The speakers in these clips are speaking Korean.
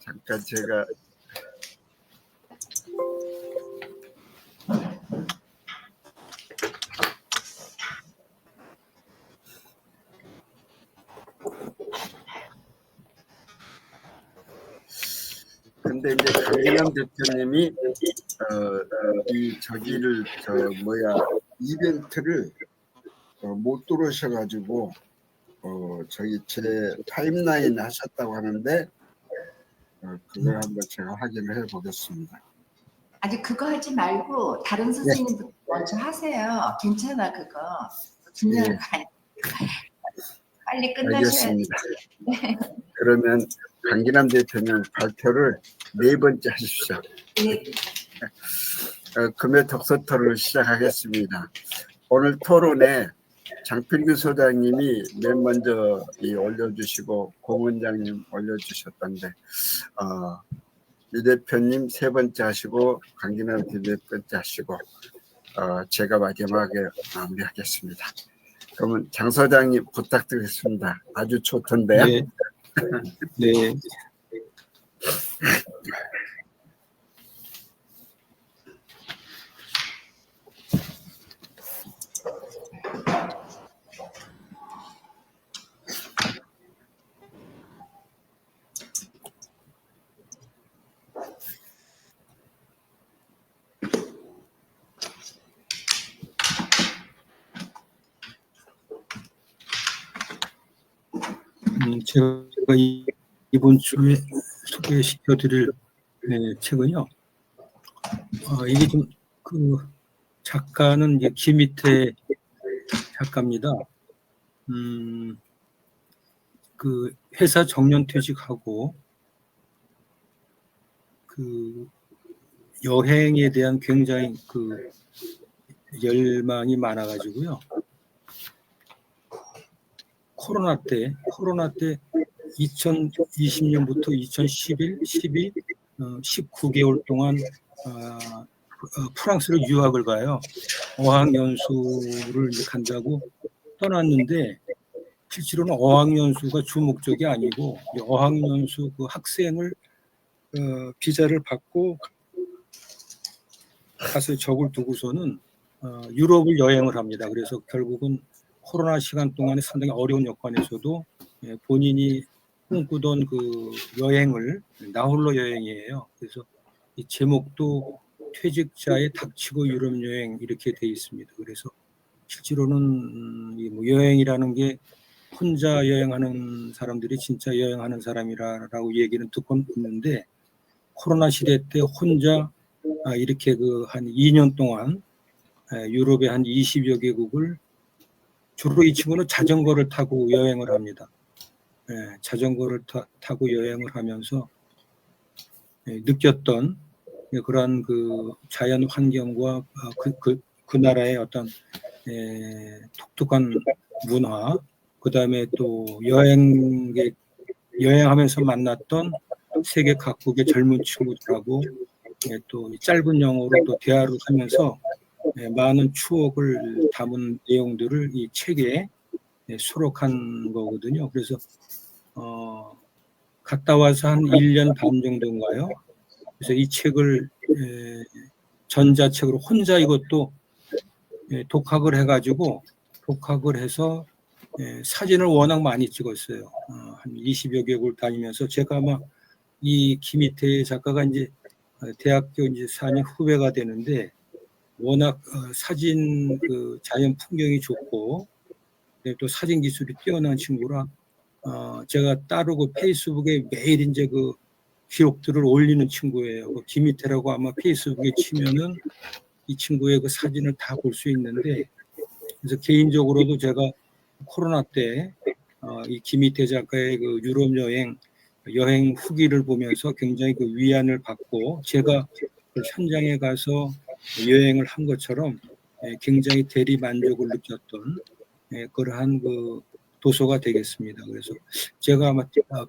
잠깐 제가 근데 이제 강진남 대표님이 이 저기를 이벤트를 못 들어오셔가지고 저기 제 타임라인 하셨다고 하는데 그걸 한번 제가 확인을 해보겠습니다. 아직 그거 하지 말고 다른 선생님부터 먼저 하세요. 괜찮아 그거. 중요한 거 아니야. 빨리 끝나셔야지. 알겠습니다. 그러면 강기남 대표님 발표를 4번째 하십시오. 네. 금요 독서토론을 시작하겠습니다. 오늘 토론에 장필규 소장님이 맨 먼저 올려주시고 공 원장님 올려주셨던데 유 대표님 3번째 하시고 강기남 대표 4번째 하시고 제가 마지막에 마무리하겠습니다. 그러면 장 소장님 부탁드리겠습니다. 아주 좋던데요. 네. 네. 제가 이번 주에 소개시켜드릴 책은요. 이게 좀 작가는 이제 김희태 작가입니다. 회사 정년퇴직하고 여행에 대한 굉장히 열망이 많아가지고요. 코로나 때 2020년부터 2011, 12, 19개월 동안 프랑스로 유학을 가요. 어학연수를 간다고 떠났는데 실제로는 어학연수가 주 목적이 아니고 어학연수 학생을 비자를 받고 가서 적을 두고서는 유럽을 여행을 합니다. 그래서 결국은 코로나 시간 동안에 상당히 어려운 여건에서도 본인이 꿈꾸던 여행을 나홀로 여행이에요. 그래서 이 제목도 퇴직자의 닥치고 유럽 여행 이렇게 돼 있습니다. 그래서 실제로는 여행이라는 게 혼자 여행하는 사람들이 진짜 여행하는 사람이라고 얘기는 듣고 있는데 코로나 시대 때 혼자 이렇게 한 2년 동안 유럽의 한 20여 개국을 주로 이 친구는 자전거를 타고 여행을 합니다. 자전거를 타고 여행을 하면서 느꼈던 그러한 자연 환경과 그 나라의 어떤 독특한 문화, 그 다음에 또 여행하면서 만났던 세계 각국의 젊은 친구들하고 또 짧은 영어로 또 대화를 하면서 많은 추억을 담은 내용들을 이 책에 수록한 거거든요. 그래서 갔다 와서 한 1년 반 정도인가요? 그래서 이 책을 전자책으로 혼자 이것도 독학을 해서 사진을 워낙 많이 찍었어요. 한 20여 개국을 다니면서 제가 아마 이 김희태 작가가 이제 대학교 이제 4년 후배가 되는데 워낙 사진 자연 풍경이 좋고 또 사진 기술이 뛰어난 친구라 제가 따로 페이스북에 매일 이제 기록들을 올리는 친구예요. 김희태라고 아마 페이스북에 치면은 이 친구의 사진을 다 볼 수 있는데 그래서 개인적으로도 제가 코로나 때 이 김희태 작가의 유럽 여행 후기를 보면서 굉장히 위안을 받고 제가 현장에 가서 여행을 한 것처럼 굉장히 대리 만족을 느꼈던 그러한 도서가 되겠습니다. 그래서 제가 아마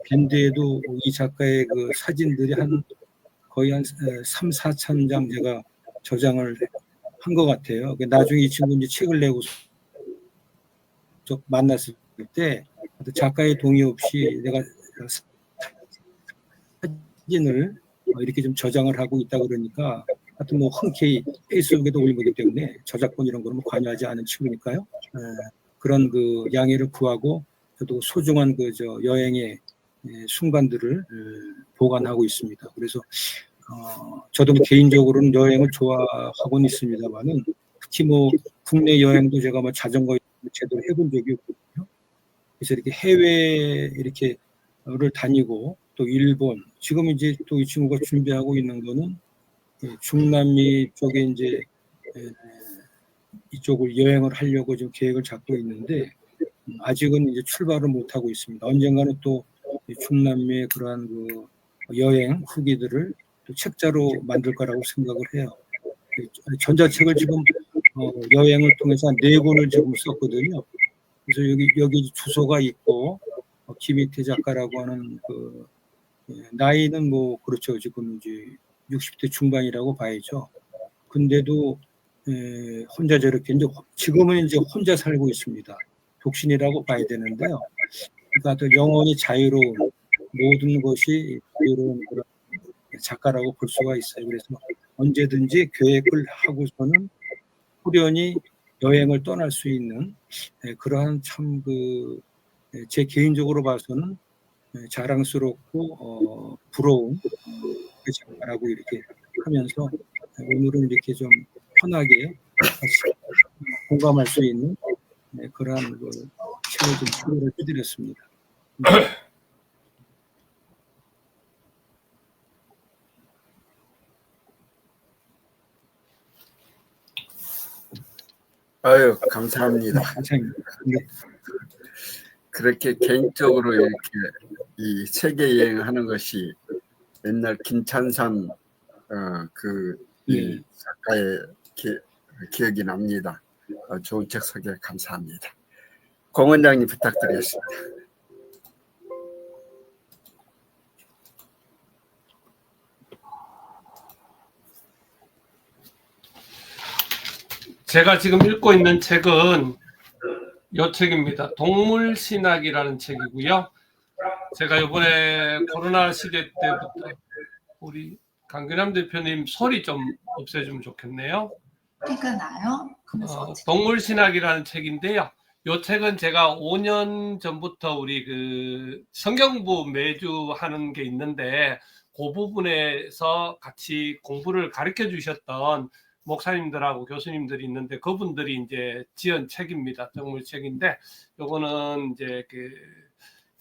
밴드에도 이 작가의 사진들이 거의 한 3, 4천 장 제가 저장을 한 것 같아요. 나중에 이 친구 이제 책을 내고 만났을 때 작가의 동의 없이 내가 사진을 이렇게 좀 저장을 하고 있다 그러니까 하여튼 뭐 흔쾌히 페이스북에도 올린 거기 때문에 저작권 이런 거는 뭐 관여하지 않은 친구니까요. 그런 그 양해를 구하고 저도 소중한 그 저 여행의 순간들을 보관하고 있습니다. 그래서 저도 개인적으로는 여행을 좋아하고는 있습니다만은 특히 뭐 국내 여행도 제가 뭐 자전거 제대로 해본 적이 없거든요. 그래서 이렇게 해외 이렇게를 다니고 또 일본 지금 이제 또 이 친구가 준비하고 있는 거는 중남미 쪽에 이제 이쪽을 여행을 하려고 지금 계획을 잡고 있는데 아직은 이제 출발을 못 하고 있습니다. 언젠가는 또 중남미의 그러한 그 여행 후기들을 또 책자로 만들 거라고 생각을 해요. 전자책을 지금 여행을 통해서 한 4권을 지금 썼거든요. 그래서 여기 주소가 있고 김희태 작가라고 하는 그 나이는 뭐 그렇죠. 지금 이제 60대 중반이라고 봐야죠. 근데도 혼자 저렇게 이제 지금은 이제 혼자 살고 있습니다. 독신이라고 봐야 되는데요. 그러니까 또 영원히 자유로운 모든 것이 자유로운 그런 작가라고 볼 수가 있어요. 그래서 언제든지 계획을 하고서는 후련히 여행을 떠날 수 있는 그러한 참 그 제 개인적으로 봐서는 자랑스럽고 부러운 작가라고 이렇게 하면서 오늘은 이렇게 좀 편하게 공감할 수 있는 그러한 그 책을 좀 소개를 해드렸습니다. 아유, 감사합니다. 감사합니다. 네. 그렇게 개인적으로 이렇게 이 세계 여행하는 것이 옛날 김찬삼 이 작가의 기억이 납니다. 좋은 책 소개 감사합니다. 공 원장님 부탁드리겠습니다. 제가 지금 읽고 있는 책은 이 책입니다. 동물신학이라는 책이고요. 제가 이번에 코로나 시대 때부터 우리 강균함 대표님 소리 좀 없애주면 좋겠네요. 소리가 나요? 동물신학이라는 책인데요. 이 책은 제가 5년 전부터 우리 그 성경부 매주 하는 게 있는데 그 부분에서 같이 공부를 가르쳐 주셨던 목사님들하고 교수님들이 있는데 그분들이 이제 지은 책입니다. 동물책인데 요거는 이제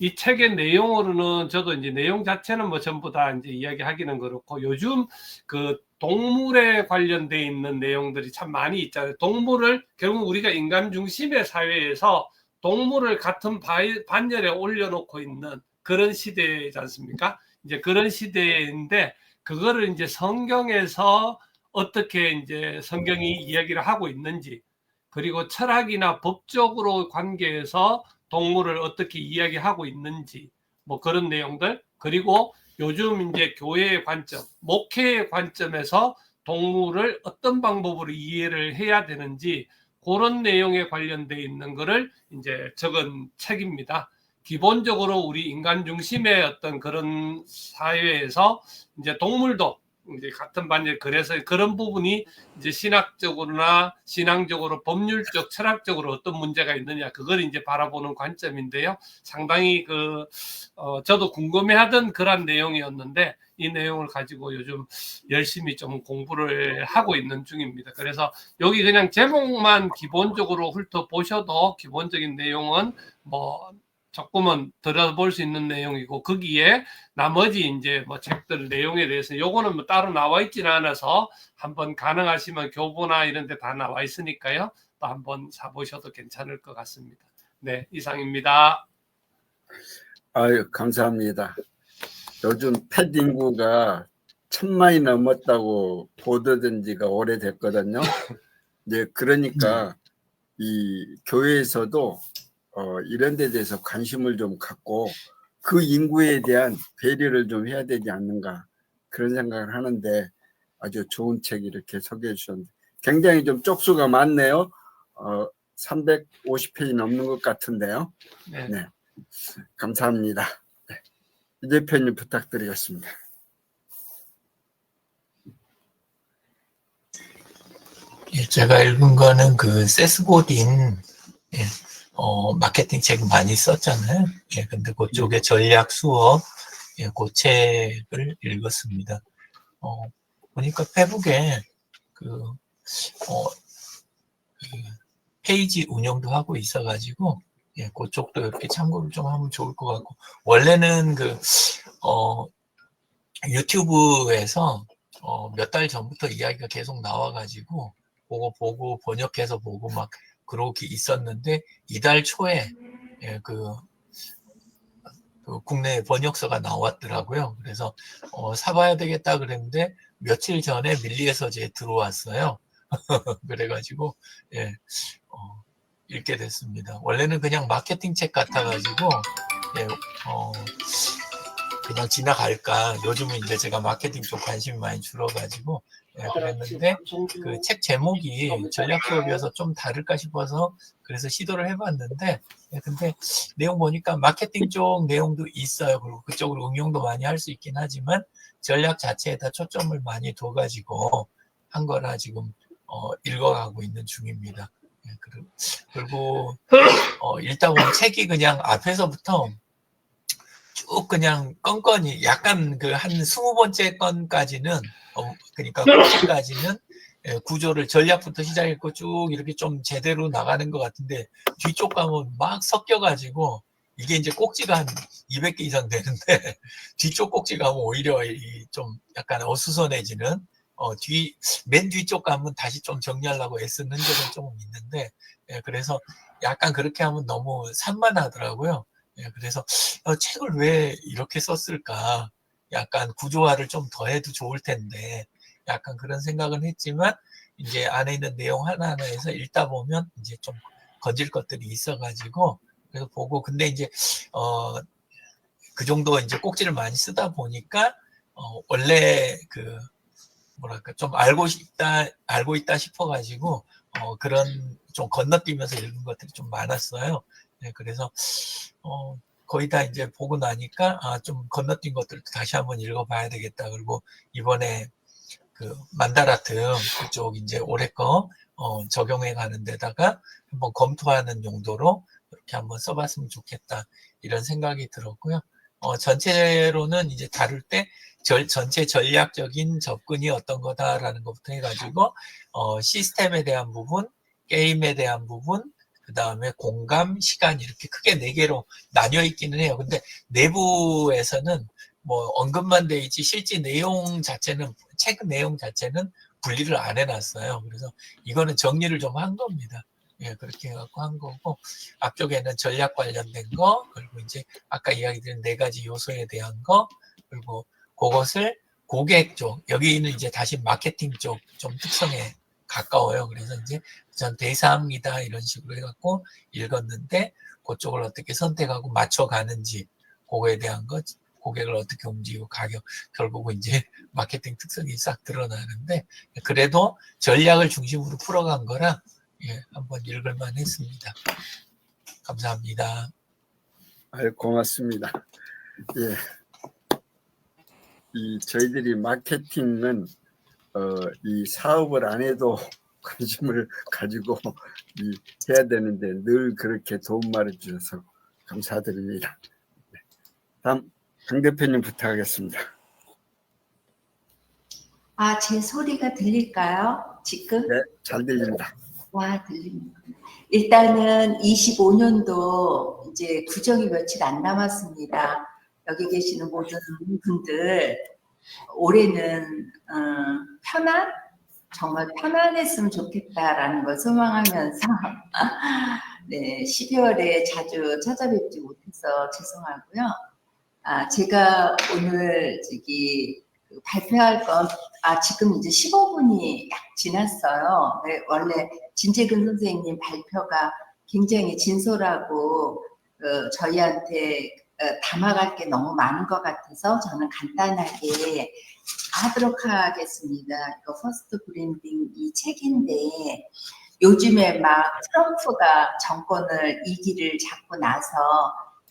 이 책의 내용으로는 저도 이제 내용 자체는 뭐 전부 다 이제 이야기하기는 그렇고 요즘 그 동물에 관련돼 있는 내용들이 참 많이 있잖아요. 동물을 결국 우리가 인간 중심의 사회에서 동물을 같은 반열에 올려놓고 있는 그런 시대지 않습니까? 이제 그런 시대인데 그거를 이제 성경에서 어떻게 이제 성경이 이야기를 하고 있는지 그리고 철학이나 법적으로 관계해서 동물을 어떻게 이야기하고 있는지 뭐 그런 내용들 그리고 요즘 이제 교회의 관점, 목회의 관점에서 동물을 어떤 방법으로 이해를 해야 되는지 그런 내용에 관련돼 있는 거를 이제 적은 책입니다. 기본적으로 우리 인간 중심의 어떤 그런 사회에서 이제 동물도 이제 같은 반열 그래서 그런 부분이 이제 신학적으로나 신앙적으로 법률적 철학적으로 어떤 문제가 있느냐 그걸 이제 바라보는 관점인데요. 상당히 저도 궁금해하던 그런 내용이었는데 이 내용을 가지고 요즘 열심히 좀 공부를 하고 있는 중입니다. 그래서 여기 그냥 제목만 기본적으로 훑어보셔도 기본적인 내용은 뭐 조금은 들어볼 수 있는 내용이고 거기에 나머지 이제 뭐 책들 내용에 대해서 요거는 뭐 따로 나와 있지는 않아서 한번 가능하시면 교보나 이런 데 다 나와 있으니까요. 또 한번 사보셔도 괜찮을 것 같습니다. 네, 이상입니다. 아유, 감사합니다. 요즘 펫 인구가 1000만이 넘었다고 보도된 지가 오래됐거든요. 이제 그러니까 이 교회에서도 이런 데 대해서 관심을 좀 갖고 그 인구에 대한 배려를 좀 해야 되지 않는가 그런 생각을 하는데 아주 좋은 책 이렇게 소개해 주셨는데 굉장히 좀 쪽수가 많네요. 350페이지 넘는 것 같은데요. 네, 감사합니다. 이 대표님 부탁드리겠습니다. 예, 제가 읽은 거는 그 세스 고딘 예, 마케팅 책 많이 썼잖아요. 예, 근데 그쪽에 전략 수업 예, 그 책을 읽었습니다. 보니까 페북에 그 페이지 운영도 하고 있어가지고 예, 그쪽도 이렇게 참고를 좀 하면 좋을 것 같고 원래는 유튜브에서 몇 달 전부터 이야기가 계속 나와가지고 그거 보고 번역해서 보고 막 그러기 있었는데 이달 초에 예, 그 국내 번역서가 나왔더라고요. 그래서 사봐야 되겠다 그랬는데 며칠 전에 밀리에서 제 들어왔어요. 그래가지고 예, 읽게 됐습니다. 원래는 그냥 마케팅 책 같아가지고 예, 그냥 지나갈까. 요즘은 이제 제가 마케팅 쪽 관심이 많이 줄어가지고 예, 그랬는데 그 책 제목이 전략 수업이어서 좀 다를까 싶어서 그래서 시도를 해봤는데 예, 근데 내용 보니까 마케팅 쪽 내용도 있어요. 그리고 그쪽으로 응용도 많이 할 수 있긴 하지만 전략 자체에다 초점을 많이 둬가지고 한 거라 지금 읽어가고 있는 중입니다. 예, 그리고 읽다 보면 책이 그냥 앞에서부터 쭉 그냥 건건이 약간 그 한 20번째 건까지는 그러니까 꼭지까지는 구조를 전략부터 시작했고 쭉 이렇게 좀 제대로 나가는 것 같은데 뒤쪽 가면 막 섞여가지고 이게 이제 꼭지가 한 200개 이상 되는데 뒤쪽 꼭지 가면 오히려 좀 약간 어수선해지는 맨 뒤쪽 가면 다시 좀 정리하려고 애쓰는 흔적은 조금 있는데 그래서 약간 그렇게 하면 너무 산만하더라고요. 그래서 책을 왜 이렇게 썼을까? 약간 구조화를 좀 더 해도 좋을 텐데 약간 그런 생각은 했지만 이제 안에 있는 내용 하나하나에서 읽다 보면 이제 좀 건질 것들이 있어가지고 그래서 보고 근데 이제 그 정도 이제 꼭지를 많이 쓰다 보니까 원래 그 뭐랄까 좀 알고 있다 싶어가지고 그런 좀 건너뛰면서 읽은 것들이 좀 많았어요. 네, 그래서 거의 다 이제 보고 나니까 좀 건너뛴 것들도 다시 한번 읽어봐야 되겠다. 그리고 이번에 그 만다라트 그쪽 이제 올해 거 적용해 가는 데다가 한번 검토하는 용도로 이렇게 한번 써봤으면 좋겠다 이런 생각이 들었고요. 전체로는 이제 다룰 때 전체 전략적인 접근이 어떤 거다라는 것부터 해가지고 시스템에 대한 부분, 게임에 대한 부분, 그 다음에 공감, 시간 이렇게 크게 4개로 나뉘어 있기는 해요. 근데 내부에서는 뭐 언급만 돼 있지 실제 내용 자체는 책 내용 자체는 분리를 안 해놨어요. 그래서 이거는 정리를 좀 한 겁니다. 예, 그렇게 해갖고 한 거고 앞쪽에는 전략 관련된 거 그리고 이제 아까 이야기 드린 4가지 요소에 대한 거 그리고 그것을 고객 쪽 여기는 이제 다시 마케팅 쪽 좀 특성에 가까워요. 그래서 이제 전 대사합니다 이런 식으로 해갖고 읽었는데 그쪽을 어떻게 선택하고 맞춰가는지 그거에 대한 것 고객을 어떻게 움직이고 가격 결국은 이제 마케팅 특성이 싹 드러나는데 그래도 전략을 중심으로 풀어간 거라 예, 한번 읽을만 했습니다. 감사합니다. 고맙습니다. 예. 저희들이 마케팅은 이 사업을 안 해도 관심을 가지고 해야 되는데 늘 그렇게 도움 말해 주셔서 감사드립니다. 다음 강 대표님 부탁하겠습니다. 제 소리가 들릴까요? 지금? 네, 잘 들립니다. 와, 들립니다. 일단은 25년도 이제 구정이 며칠 안 남았습니다. 여기 계시는 모든 분들 올해는 정말 편안했으면 좋겠다라는 걸 소망하면서 네, 12월에 자주 찾아뵙지 못해서 죄송하고요. 제가 오늘 발표할 건 지금 이제 15분이 약 지났어요. 네, 원래 진재근 선생님 발표가 굉장히 진솔하고 저희한테 담아갈 게 너무 많은 것 같아서 저는 간단하게 하도록 하겠습니다. 이거 퍼스트 브랜딩 이 책인데 요즘에 막 트럼프가 정권을 2기를 잡고 나서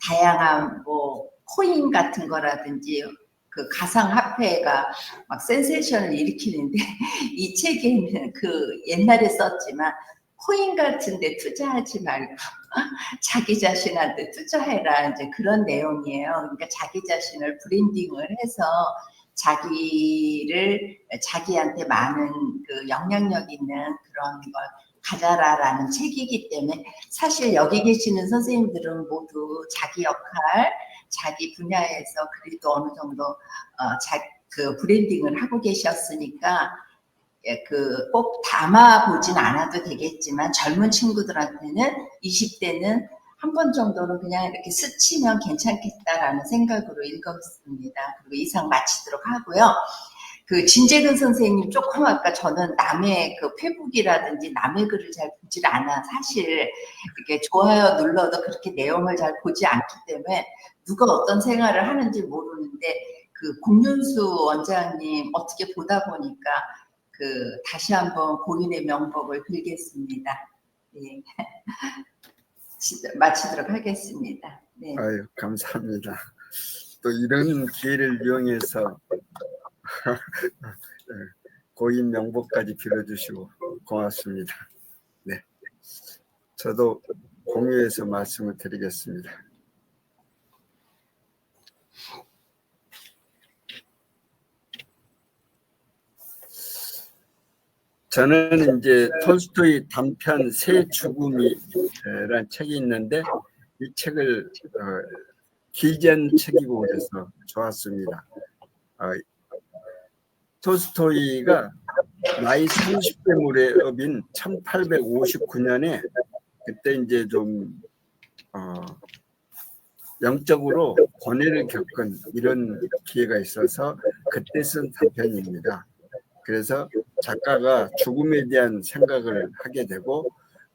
다양한 뭐 코인 같은 거라든지 그 가상화폐가 막 센세이션을 일으키는데 이 책에는 그 옛날에 썼지만 코인 같은데 투자하지 말고 자기 자신한테 투자해라 이제 그런 내용이에요. 그러니까 자기 자신을 브랜딩을 해서 자기한테 많은 그 영향력 있는 그런 걸 가져라라는 책이기 때문에 사실 여기 계시는 선생님들은 모두 자기 역할, 자기 분야에서 그래도 어느 정도 그 브랜딩을 하고 계셨으니까 그 꼭 담아 보진 않아도 되겠지만 젊은 친구들한테는 20대는 한 번 정도는 그냥 이렇게 스치면 괜찮겠다라는 생각으로 읽었습니다. 그리고 이상 마치도록 하고요. 그 진재근 선생님 조금 아까 저는 남의 그 페북이라든지 남의 글을 잘 보질 않아. 사실 이렇게 좋아요 눌러도 그렇게 내용을 잘 보지 않기 때문에 누가 어떤 생활을 하는지 모르는데 그 공윤수 원장님 어떻게 보다 보니까 그 다시 한번 고인의 명복을 빌겠습니다. 네. 마치도록 하겠습니다. 네. 아유, 감사합니다. 또 이런 기회를 이용해서 고인 명복까지 빌어주시고 고맙습니다. 네, 저도 공유해서 말씀을 드리겠습니다. 저는 이제 톨스토이 단편 새 죽음이라는 책이 있는데 이 책을 길지 않은 책이고 그래서 좋았습니다. 톨스토이가 나이 30대 무렵인 1859년에 그때 이제 좀 영적으로 고뇌를 겪은 이런 기회가 있어서 그때 쓴 단편입니다. 그래서 작가가 죽음에 대한 생각을 하게 되고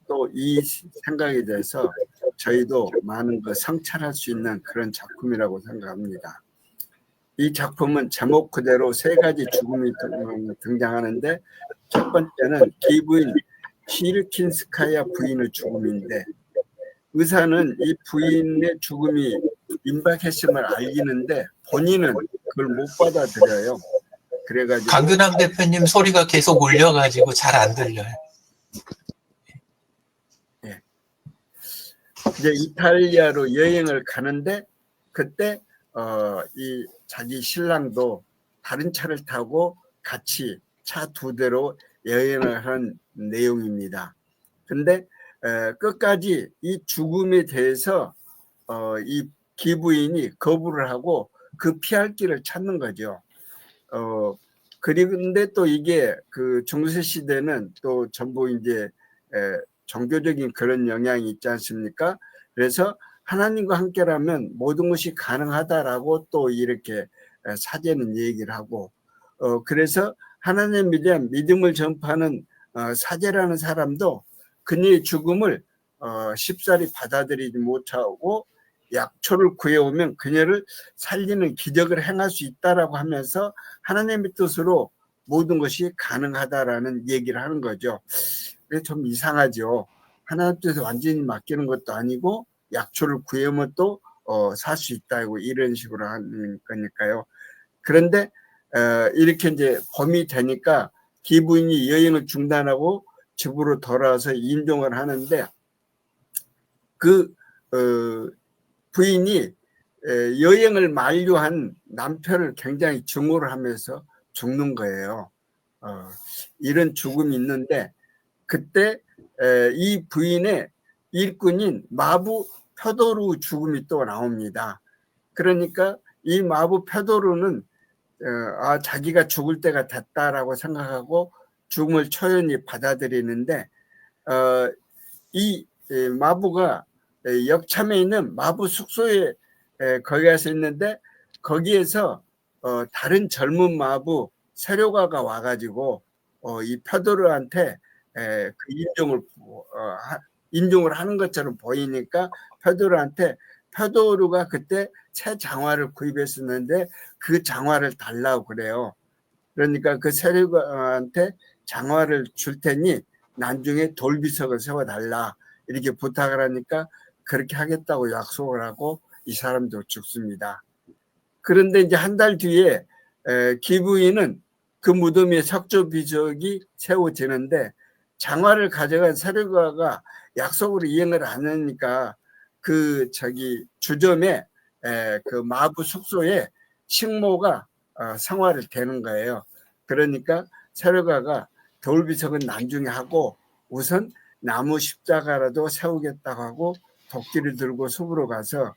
또 이 생각에 대해서 저희도 많은 거 성찰할 수 있는 그런 작품이라고 생각합니다. 이 작품은 제목 그대로 세 가지 죽음이 등장하는데 첫 번째는 기부인 시르킨스카야 부인의 죽음인데 의사는 이 부인의 죽음이 임박했음을 알기는데 본인은 그걸 못 받아들여요. 그래가지고 강근함 대표님 소리가 계속 울려가지고 잘 안 들려요. 예. 이제 이탈리아로 여행을 가는데 그때 이 자기 신랑도 다른 차를 타고 같이 차 두 대로 여행을 한 내용입니다. 근데 끝까지 이 죽음에 대해서 이 기부인이 거부를 하고 그 피할 길을 찾는 거죠. 그런데 또 이게 그 중세 시대는 또 전부 이제 종교적인 그런 영향이 있지 않습니까? 그래서 하나님과 함께라면 모든 것이 가능하다라고 또 이렇게 사제는 얘기를 하고 그래서 하나님에 대한 믿음을 전파하는 사제라는 사람도 그녀의 죽음을 쉽사리 받아들이지 못하고 약초를 구해오면 그녀를 살리는 기적을 행할 수 있다라고 하면서 하나님의 뜻으로 모든 것이 가능하다라는 얘기를 하는 거죠. 그게 좀 이상하죠. 하나님 뜻에 완전히 맡기는 것도 아니고 약초를 구해오면 또 살 수 있다고 이런 식으로 하는 거니까요. 그런데 이렇게 이제 봄이 되니까 기부인이 여행을 중단하고 집으로 돌아와서 인종을 하는데 그 부인이 여행을 만류한 남편을 굉장히 증오를 하면서 죽는 거예요. 이런 죽음이 있는데 그때 이 부인의 일꾼인 마부 표도루 죽음이 또 나옵니다. 그러니까 이 마부 표도루는 자기가 죽을 때가 됐다라고 생각하고 죽음을 초연히 받아들이는데 이 마부가 역참에 있는 마부 숙소에 거기 가서 있는데 거기에서 다른 젊은 마부 세료가가 와가지고 이 표도르한테 그 인종을 하는 것처럼 보이니까 표도르한테 표도르가 그때 새 장화를 구입했었는데 그 장화를 달라고 그래요. 그러니까 그 세료가한테 장화를 줄 테니 나중에 돌비석을 세워달라 이렇게 부탁을 하니까 그렇게 하겠다고 약속을 하고 이 사람도 죽습니다. 그런데 이제 한 달 뒤에 기부인은 그 무덤 위에 석조 비석이 세워지는데 장화를 가져간 사려가가 약속으로 이행을 안 하니까 그 주점에 그 마부 숙소에 식모가 성화를 대는 거예요. 그러니까 사려가가 돌비석은 나중에 하고 우선 나무 십자가라도 세우겠다고 하고 도끼를 들고 숲으로 가서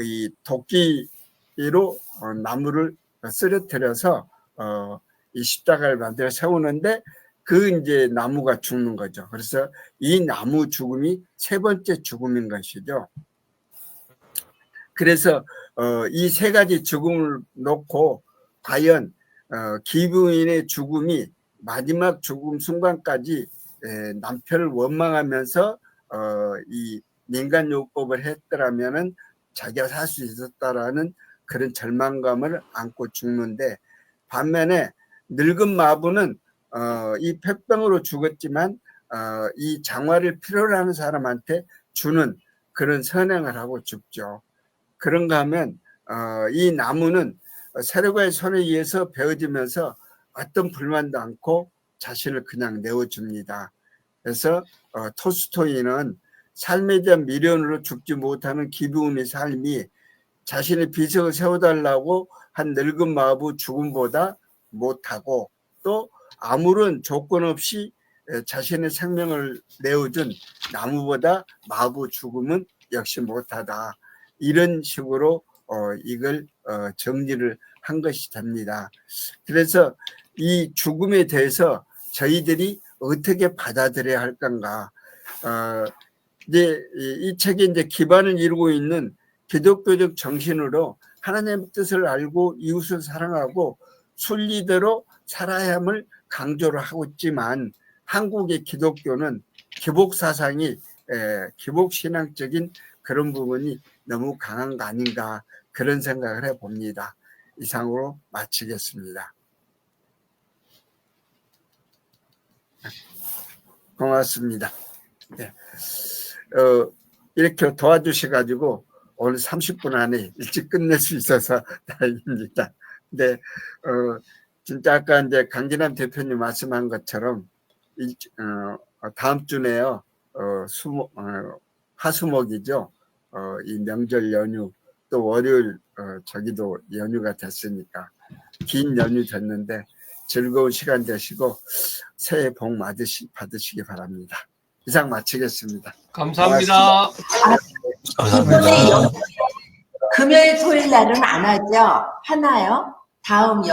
이 도끼로 나무를 쓰러뜨려서 이 십자가를 만들어 세우는데 이제 나무가 죽는 거죠. 그래서 이 나무 죽음이 세 번째 죽음인 것이죠. 그래서 이 세 가지 죽음을 놓고 과연 기부인의 죽음이 마지막 죽음 순간까지 남편을 원망하면서 이 민간요법을 했더라면은 자기가 살 수 있었다라는 그런 절망감을 안고 죽는데, 반면에 늙은 마부는 이 폐병으로 죽었지만 이 장화를 필요로 하는 사람한테 주는 그런 선행을 하고 죽죠. 그런가 하면 이 나무는 사려가의 손에 의해서 베어지면서 어떤 불만도 않고 자신을 그냥 내어줍니다. 그래서 톨스토이는 삶에 대한 미련으로 죽지 못하는 기부인의 삶이 자신의 비석을 세워달라고 한 늙은 마부 죽음보다 못하고, 또 아무런 조건 없이 자신의 생명을 내어준 나무보다 마부 죽음은 역시 못하다. 이런 식으로 이걸 정리를 한 것이 됩니다. 그래서 이 죽음에 대해서 저희들이 어떻게 받아들여야 할 건가. 이제 이 책에 이제 기반을 이루고 있는 기독교적 정신으로 하나님의 뜻을 알고 이웃을 사랑하고 순리대로 살아야 함을 강조를 하고 있지만, 한국의 기독교는 기복 사상이 기복 신앙적인 그런 부분이 너무 강한 거 아닌가, 그런 생각을 해봅니다. 이상으로 마치겠습니다. 고맙습니다. 네. 이렇게 도와주셔가지고 오늘 30분 안에 일찍 끝낼 수 있어서 다행입니다. 네, 진짜 아까 이제 강진남 대표님 말씀한 것처럼 다음 주네요. 하수목이죠. 이 명절 연휴, 또 월요일 저기도 연휴가 됐으니까 긴 연휴 됐는데 즐거운 시간 되시고 새해 복 받으시기 바랍니다. 이상 마치겠습니다. 감사합니다. 감사합니다. 금요일 토요일 날은 안 하죠? 하나요? 다음